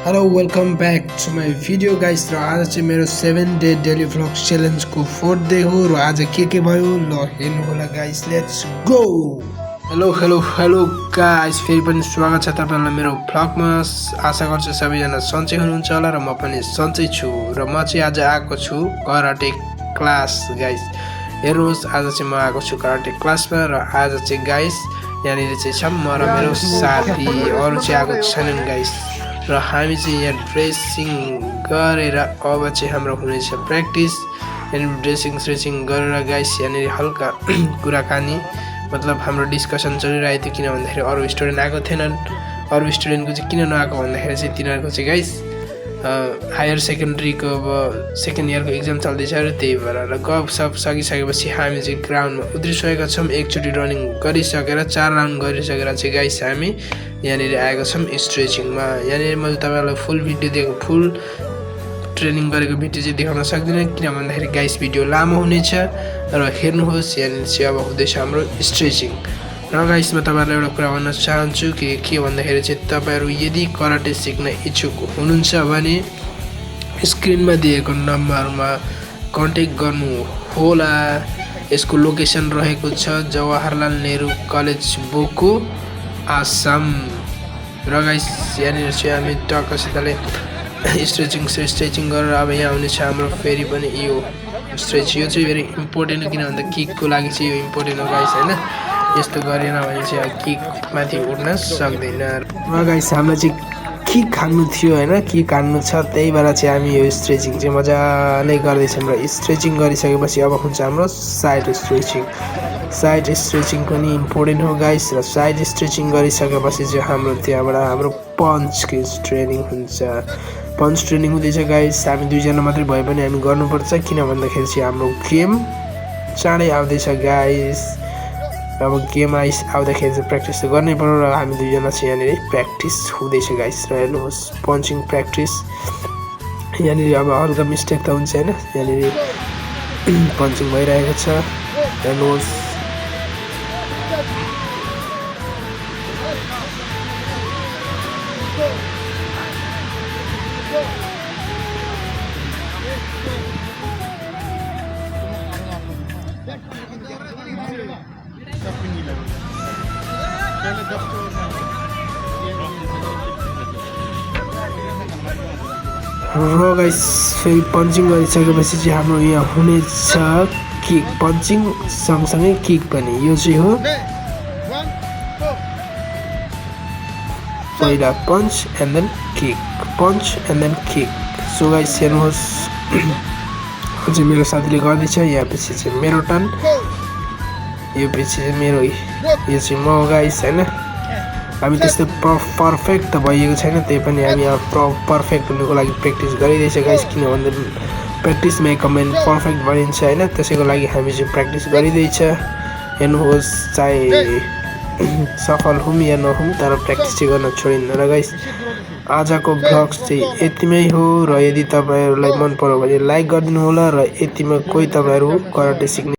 Hello, welcome back to my video guys. र आज चाहिँ मेरो 7 डे डेली भ्लग च्यालेन्ज को 4th डे हो र आज के भयो ल हेर्नु होला guys. Let's go. Hello guys, फेरि पनि स्वागत छ तपाईहरुलाई मेरो भ्लगमा. आशा गर्छु सबैजना सन्चै हुनुहुन्छ होला र म पनि सन्चै छु र म चाहिँ आज आएको छु कराटे क्लास गाइस. हेर्नुस्, आज चाहिँ म आएको छु कराटे क्लासमा र आज चाहिँ गाइस यहाँनिर चाहिँ छ म र मेरो साथी अरु चाहिँ आएको छैनन् गाइस. र हामी चाहिँ यहाँ ड्रेसिङ गरेर अब चाहिँ हाम्रो हुनेछ प्र्याक्टिस. यहाँ ड्रेसिङ गरेर गाइस यहाँनिर हल्का कुराकानी मतलब हाम्रो डिस्कसन चलिरहेको थियो. किन भन्दाखेरि अरू स्टुडेन्ट आएको थिएनन्. अरू स्टुडेन्टको चाहिँ किन नआएको भन्दाखेरि चाहिँ तिनीहरूको चाहिँ गाइस हायर सेकेन्ड्रीको अब सेकेन्ड इयरको एक्जाम चल्दैछ र त्यही भएर र गफसप सकिसकेपछि हामी चाहिँ ग्राउन्डमा उत्रिसकेका छौँ. एकचोटि रनिङ गरिसकेर 4 राउन्ड गरिसकेर चाहिँ गाइस हामी यहाँनिर आएको छौँ स्ट्रेचिङमा. यहाँनिर मैले तपाईँहरूलाई फुल भिडियो दिएको फुल ट्रेनिङ गरेको भिडियो चाहिँ देखाउन सक्दिनँ किन भन्दाखेरि गाइस भिडियो लामो हुनेछ र हेर्नुहोस्. यहाँनिर चाहिँ अब हुँदैछ हाम्रो स्ट्रेचिङ. र गाइस म तपाईँहरूलाई एउटा कुरा भन्न चाहन्छु के भन्दाखेरि चाहिँ तपाईँहरू यदि कराटे सिक्न इच्छुक हुनुहुन्छ भने स्क्रिनमा दिएको नम्बरमा कन्ट्याक्ट गर्नु होला. यसको लोकेसन रहेको छ जवाहरलाल नेहरू कलेज बोको आसाम. र गाइस यहाँनिर चाहिँ हामी टक्कसितले स्ट्रेचिङ गरेर अब यहाँ हुनेछ हाम्रो फेरि पनि यो स्ट्रेच. यो चाहिँ भेरी इम्पोर्टेन्ट हो किन भन्दा किकको लागि चाहिँ यो इम्पोर्टेन्ट हो गाइस हैन. यस्तो गरेन भने चाहिँ किक माथि उड्न सक्दैन. र गाइस हामीलाई चाहिँ किक हान्नु थियो हैन, किक हान्नु छ त्यही भएर चाहिँ हामी यो स्ट्रेचिङ चाहिँ मजाले गर्दैछौँ. र स्ट्रेचिङ गरिसकेपछि अब हुन्छ हाम्रो साइड स्ट्रेचिङ पनि इम्पोर्टेन्ट हो गाइस. र साइड स्ट्रेचिङ गरिसकेपछि चाहिँ हाम्रो त्यहाँबाट हाम्रो पन्चको ट्रेनिङ हुन्छ. पन्च ट्रेनिङ हुँदैछ गाइस. हामी दुईजना मात्रै भए पनि हामी गर्नुपर्छ किन भन्दाखेरि चाहिँ हाम्रो गेम चाँडै आउँदैछ गाइस. अब गेम आउँदाखेरि चाहिँ प्र्याक्टिस त गर्नै पर्यो र हामी दुईजना चाहिँ यहाँनिर प्र्याक्टिस हुँदैछ गाइस. र हेर्नुहोस् पन्चिङ प्र्याक्टिस. यहाँनिर अब हल्का मिस्टेक त हुन्छ होइन. यहाँनिर पन्चिङ भइरहेको छ हेर्नुहोस्. र गाइस फेरि पन्चिङ गरिसकेपछि चाहिँ हाम्रो यहाँ हुनेछ किक. पन्चिङ सँगसँगै किक पनि. यो चाहिँ हो पहिला punch and then kick, punch and then kick. So guys हेर्नुहोस् चाहिँ मेरो साथीले गर्दैछ. यहाँ पछि चाहिँ मेरो टर्न, यो पछि चाहिँ मेरो, यो चाहिँ म गाइस होइन. हामी त्यस्तो पर्फेक्ट त भइएको छैन त्यही पनि हामी पर्फेक्ट हुनुको लागि प्र्याक्टिस गरिँदैछ गाइस. किन भन्दा practice make a man perfect भनिन्छ होइन. त्यसैको लागि हामी चाहिँ प्र्याक्टिस गरिँदैछ. हेर्नुहोस् चाहे सफल हुँ या नहुँ तर प्र्याक्टिस चाहिँ गर्न छोडिन्न. र गाइस आजको भ्लग चाहिँ यतिमै हो. र यदि तपाईँहरूलाई मन पर्यो भने लाइक गरिदिनु होला. र यतिमा कोही तपाईँहरू कराटे सिक्ने